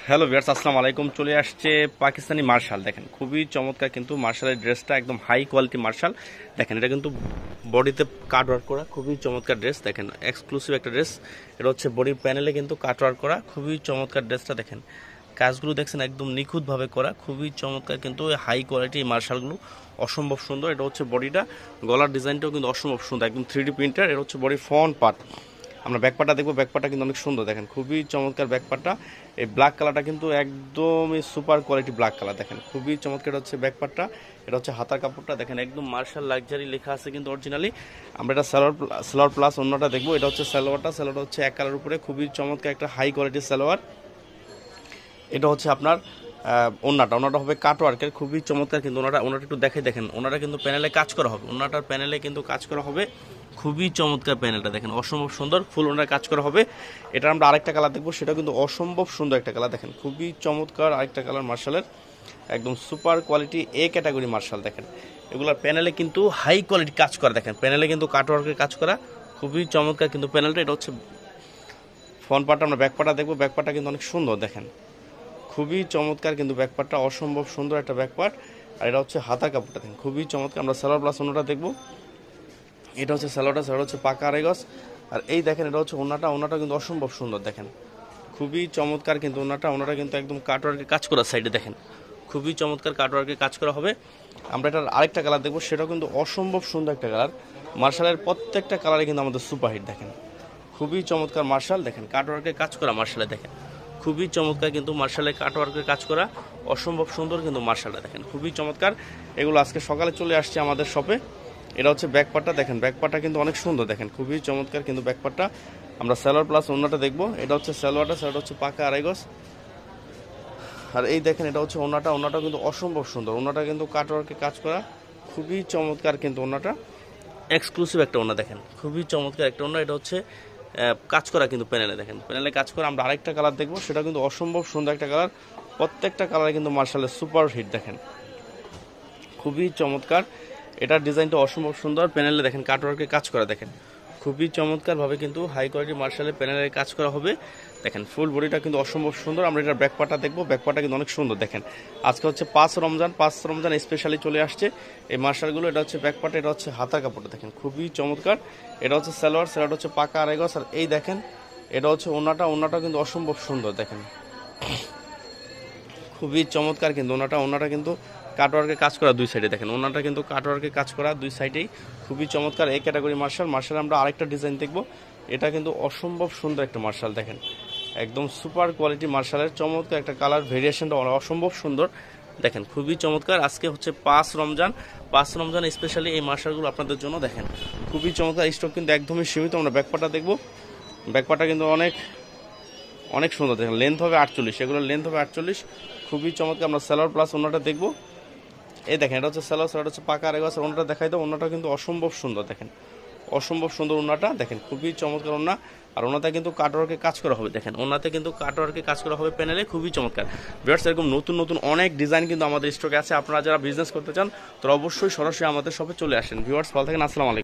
Hello viewers, আসসালামু আলাইকুম। চলে আসছে পাকিস্তানি মার্শাল। দেখেন খুবই চমৎকার কিন্তু মার্শালের ড্রেসটা একদম হাই কোয়ালিটি মার্শাল। দেখেন এটা কিন্তু বডিতে কাট ওয়ার্ক করা, খুবই চমৎকার ড্রেস। দেখেন এক্সক্লুসিভ একটা ড্রেস। এটা হচ্ছে বডির প্যানেলে কিন্তু কাট ওয়ার্ক করা, খুবই চমৎকার ড্রেসটা। দেখেন কাজগুলো দেখছেন একদম নিখুঁতভাবে করা, খুবই চমৎকার কিন্তু হাই কোয়ালিটি এই মার্শালগুলো অসম্ভব সুন্দর। এটা হচ্ছে বডিটা, গলার ডিজাইনটাও কিন্তু অসম্ভব সুন্দর, একদম 3D প্রিন্টার। এটা হচ্ছে বডির ফ্রন্ট পার্ট। আমরা ব্যাকপার্টটা দেখবো, ব্যাকপার্টটা কিন্তু অনেক সুন্দর। দেখেন খুবই চমৎকার ব্যাকপার্টটা। এই ব্ল্যাক কালারটা কিন্তু একদমই সুপার কোয়ালিটি ব্ল্যাক কালার। দেখেন খুবই চমৎকার হচ্ছে ব্যাকপার্টটা। এটা হচ্ছে হাতার কাপড়টা, দেখেন একদম মার্শাল লাক্সারি লেখা আছে কিন্তু অরিজিনালি। আমরা এটা সালোয়ার প্লাস অন্যটা দেখবো। এটা হচ্ছে সালোয়ারটা হচ্ছে এক কালার উপরে, খুবই চমৎকার একটা হাই কোয়ালিটির সালোয়ার। এটা হচ্ছে আপনার ওনাটা হবে কাটওয়ার্কের, খুবই চমৎকার কিন্তু ওনাটা একটু দেখেন। ওনাটা কিন্তু প্যানেলে কাজ করা হবে, ওনাটার প্যানেলে কিন্তু কাজ করা হবে, খুবই চমৎকার প্যানেলটা। দেখেন অসম্ভব সুন্দর, ফুল ওনার কাজ করা হবে। এটা আমরা আরেকটা কালার দেখবো, সেটা কিন্তু অসম্ভব সুন্দর একটা কালার। দেখেন খুবই চমৎকার আরেকটা কালার মার্শালের, একদম super quality A category Marshal. দেখেন এগুলোর প্যানেলে কিন্তু হাই কোয়ালিটি কাজ করা। দেখেন প্যানেলে কিন্তু কাটওয়ার্কের কাজ করা, খুবই চমৎকার কিন্তু প্যানেলটা। এটা হচ্ছে ফ্রন্ট পার্টটা। আমরা ব্যাক পার্টটা দেখবো, ব্যাক পার্টটা কিন্তু অনেক সুন্দর। দেখেন খুবই চমৎকার কিন্তু ব্যাকপার্টটা, অসম্ভব সুন্দর একটা ব্যাকপার্ট। আর এটা হচ্ছে হাতার কাপড়টা, দেখেন খুবই চমৎকার। আমরা সালোয়ার প্লাস ওনাটা দেখবো। এটা হচ্ছে সালোয়ারটা হচ্ছে পাকা আড়াই গজ। আর এই দেখেন এটা হচ্ছে ওনাটা কিন্তু অসম্ভব সুন্দর। দেখেন খুবই চমৎকার কিন্তু ওনাটা কিন্তু একদম কাটওয়ার্কের কাজ করা সাইডে। দেখেন খুবই চমৎকার কাটওয়ার্কের কাজ করা হবে। আমরা এটার আরেকটা কালার দেখবো, সেটাও কিন্তু অসম্ভব সুন্দর একটা কালার। মার্শালের প্রত্যেকটা কালারে কিন্তু আমাদের সুপারহিট। দেখেন খুবই চমৎকার মার্শাল। দেখেন কাটওয়ার্কের কাজ করা মার্শালে, দেখেন খুবই চমৎকার কিন্তু মার্শালের কাটওয়ার্কের কাজ করা, অসম্ভব সুন্দর কিন্তু মার্শালটা। দেখেন খুবই চমৎকার। এগুলো আজকে সকালে চলে আসছে আমাদের শপে। এটা হচ্ছে ব্যাকপার্টটা। দেখেন ব্যাকপার্টটা কিন্তু অনেক সুন্দর। দেখেন খুবই চমৎকার কিন্তু ব্যাকপার্টটা। আমরা সালোয়ার প্লাস ওনাটা দেখবো। এটা হচ্ছে সালোয়ারটা হচ্ছে পাকা আড়াই গজ। আর এই দেখেন এটা হচ্ছে ওনাটা কিন্তু অসম্ভব সুন্দর। ওনাটা কিন্তু কাটওয়ার্কে কাজ করা, খুবই চমৎকার কিন্তু ওনাটা এক্সক্লুসিভ একটা ওনা। দেখেন খুবই চমৎকার একটা ওনা। এটা হচ্ছে কাজ করা কিন্তু প্যানেলে। দেখেন প্যানেলে কাজ করা। আমরা আরেকটা কালার দেখবো, সেটা কিন্তু অসম্ভব সুন্দর একটা কালার। প্রত্যেকটা কালার কিন্তু মার্শালের সুপার হিট। দেখেন খুবই চমৎকার, এটার ডিজাইনটা অসম্ভব সুন্দর। প্যানেলে দেখেন কাটওয়ার্কে কাজ করা। দেখেন খুবই চমৎকারভাবে কিন্তু হাই কোয়ালিটি মার্শালের প্যানেলে কাজ করা হবে। দেখেন ফুল বডিটা কিন্তু অসম্ভব সুন্দর। আমরা এটার ব্যাকপার্টটা দেখবো, ব্যাকপার্টটা কিন্তু অনেক সুন্দর। দেখেন আজকে হচ্ছে 5 রমজান স্পেশালি চলে আসছে এই মার্শালগুলো। এটা হচ্ছে ব্যাকপার্ট, এটা হচ্ছে হাতার কাপড়টা। দেখেন খুবই চমৎকার। এটা হচ্ছে সালোয়ারটা হচ্ছে পাকা আড়াই গজ। আর এই দেখেন এটা হচ্ছে ওনাটা কিন্তু অসম্ভব সুন্দর। দেখেন খুবই চমৎকার কিন্তু ওনাটা কিন্তু কাটওয়ার্কে কাজ করা দুই সাইডে। দেখেন ওনাটা কিন্তু কাটওয়ার্কে কাজ করা দুই সাইডেই, খুবই চমৎকার এই ক্যাটাগরি মার্শাল। আমরা আরেকটা ডিজাইন দেখবো, এটা কিন্তু অসম্ভব সুন্দর একটা মার্শাল। দেখেন একদম সুপার কোয়ালিটি মার্শালের চমৎকার একটা কালার ভেরিয়েশনটা অসম্ভব সুন্দর। দেখেন খুবই চমৎকার। আজকে হচ্ছে 5 রমজান স্পেশালি এই মার্শালগুলো আপনাদের জন্য। দেখেন খুবই চমৎকার, স্টক কিন্তু একদমই সীমিত। আমরা ব্যাকপার্টটা দেখবো, ব্যাকপার্টটা কিন্তু অনেক সুন্দর। দেখেন লেন্থ হবে 48, এগুলোর লেন্থ হবে 48, খুবই চমৎকার। আমরা সালোয়ার প্লাস ওনাটা দেখবো। এই দেখেন এটা হচ্ছে সালোয়ার হচ্ছে পাকা আড়াই গজ। ওনাটা দেখাই দাও, ওনাটা কিন্তু অসম্ভব সুন্দর। দেখেন অসম্ভব সুন্দর ওনাটা। দেখেন খুবই চমৎকার ওনা। আর ওনাতে কিন্তু কাটওয়ার্কে কাজ করা হবে। দেখেন ওনাতে কিন্তু কাটওয়ার্কে কাজ করা হবে প্যানেলে, খুবই চমৎকার। ভিউয়ার্স এরকম নতুন অনেক ডিজাইন কিন্তু আমাদের স্টকে আছে। আপনারা যারা বিজনেস করতে চান তারা অবশ্যই সরাসরি আমাদের শপে চলে আসেন। ভিউয়ার্স ভালো থাকেন, আসসালামু আলাইকুম।